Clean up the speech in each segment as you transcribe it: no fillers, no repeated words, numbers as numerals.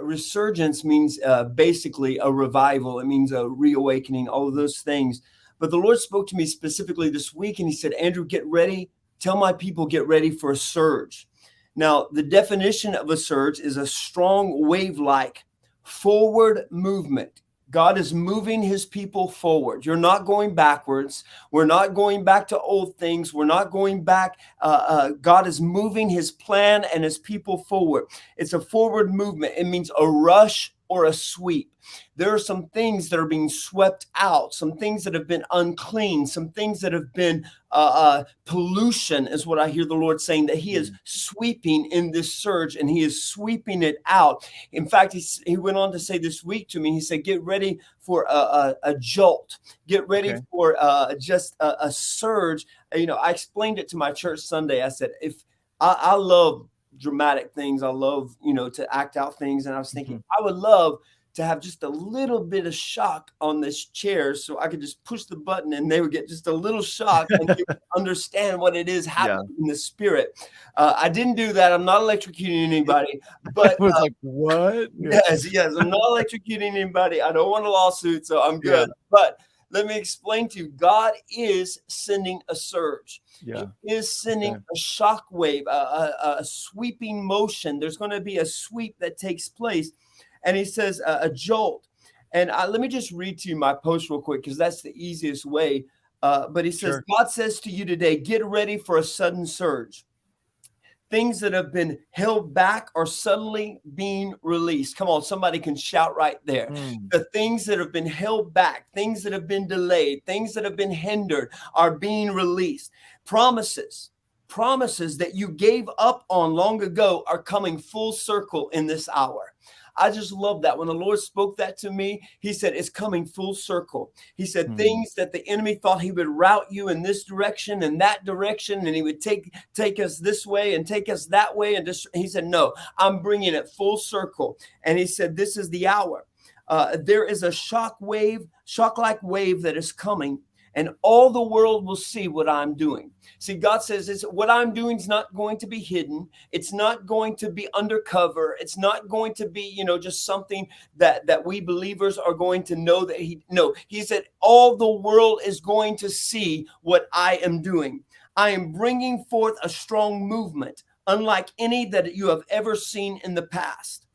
resurgence means basically a revival. It means a reawakening, all of those things. But the Lord spoke to me specifically this week, and he said, Andrew, get ready. Tell my people, get ready for a surge. Now, the definition of a surge is a strong wave-like forward movement. God is moving his people forward. You're not going backwards. We're not going back to old things. We're not going back. God is moving his plan and his people forward. It's a forward movement. It means a rush or a sweep. There are some things that are being swept out, some things that have been unclean, some things that have been pollution is what I hear the Lord saying, that he is sweeping in this surge, and he is sweeping it out. In fact, he went on to say this week to me, he said, get ready for a jolt. Get ready for just a surge. You know, I explained it to my church Sunday. I said, if I love dramatic things, I love, you know, to act out things. And I was thinking, I would love to have just a little bit of shock on this chair, so I could just push the button and they would get just a little shock and they would understand what it is happening in the spirit. I didn't do that. I'm not electrocuting anybody, but I was like, what? Yes, I'm not electrocuting anybody. I don't want a lawsuit, so I'm good. But let me explain to you, God is sending a surge. He is sending a shock wave, a sweeping motion. There's going to be a sweep that takes place. And he says a jolt. And let me just read to you my post real quick, because that's the easiest way. But he says, God says to you today, get ready for a sudden surge. Things that have been held back are suddenly being released. Come on, somebody can shout right there. The things that have been held back, things that have been delayed, things that have been hindered are being released. Promises that you gave up on long ago are coming full circle in this hour. I just love that. When the Lord spoke that to me, he said, it's coming full circle. He said, things that the enemy thought he would route you in this direction and that direction, and he would take us this way and take us that way. And just, he said, no, I'm bringing it full circle. And he said, this is the hour. There is a shock-like wave that is coming, and all the world will see what I'm doing. See, God says what I'm doing is not going to be hidden. It's not going to be undercover. It's not going to be, you know, just something that we believers are going to know that he said all the world is going to see what I am doing. I am bringing forth a strong movement, unlike any that you have ever seen in the past.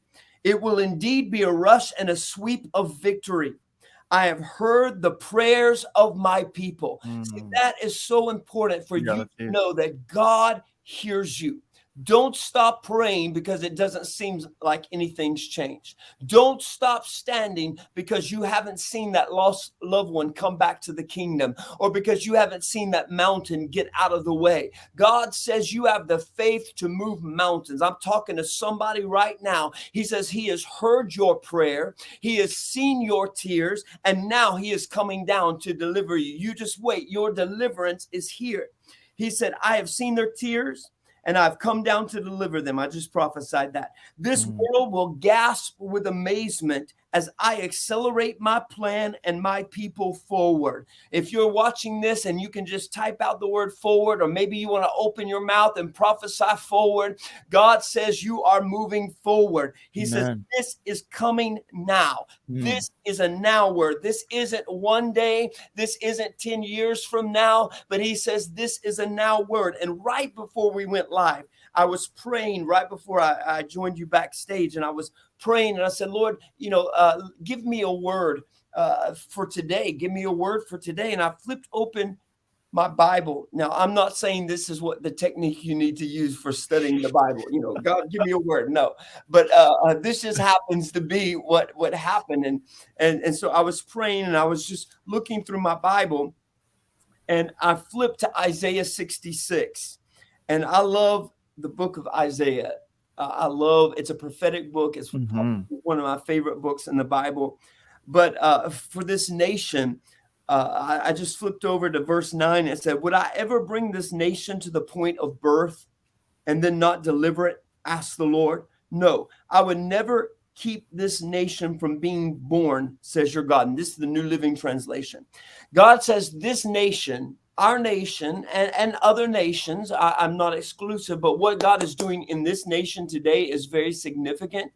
It will indeed be a rush and a sweep of victory. I have heard the prayers of my people. See, that is so important for you to know that God hears you. Don't stop praying because it doesn't seem like anything's changed. Don't stop standing because you haven't seen that lost loved one come back to the kingdom, or because you haven't seen that mountain get out of the way. God says you have the faith to move mountains. I'm talking to somebody right now. He says he has heard your prayer. He has seen your tears, and now he is coming down to deliver you. You just wait. Your deliverance is here. He said, I have seen their tears, and I've come down to deliver them. I just prophesied that. This world will gasp with amazement as I accelerate my plan and my people forward. If you're watching this and you can just type out the word forward, or maybe you want to open your mouth and prophesy forward, God says you are moving forward. He says this is coming now. This is a now word. This isn't one day. This isn't 10 years from now, but he says this is a now word. And right before we went live, I was praying right before I joined you backstage, and I was praying, and I said, Lord, give me a word for today. Give me a word for today. And I flipped open my Bible. Now, I'm not saying this is what the technique you need to use for studying the Bible. God, give me a word. No, but this just happens to be what happened. And so I was praying, and I was just looking through my Bible, and I flipped to Isaiah 66. And I love the book of Isaiah. It's a prophetic book. It's one of my favorite books in the Bible. But for this nation, I just flipped over to verse 9 and said, would I ever bring this nation to the point of birth and then not deliver it? Asked the Lord. No, I would never keep this nation from being born, says your God. And this is the New Living Translation. God says this nation, our nation, and other nations, I'm not exclusive, but what God is doing in this nation today is very significant.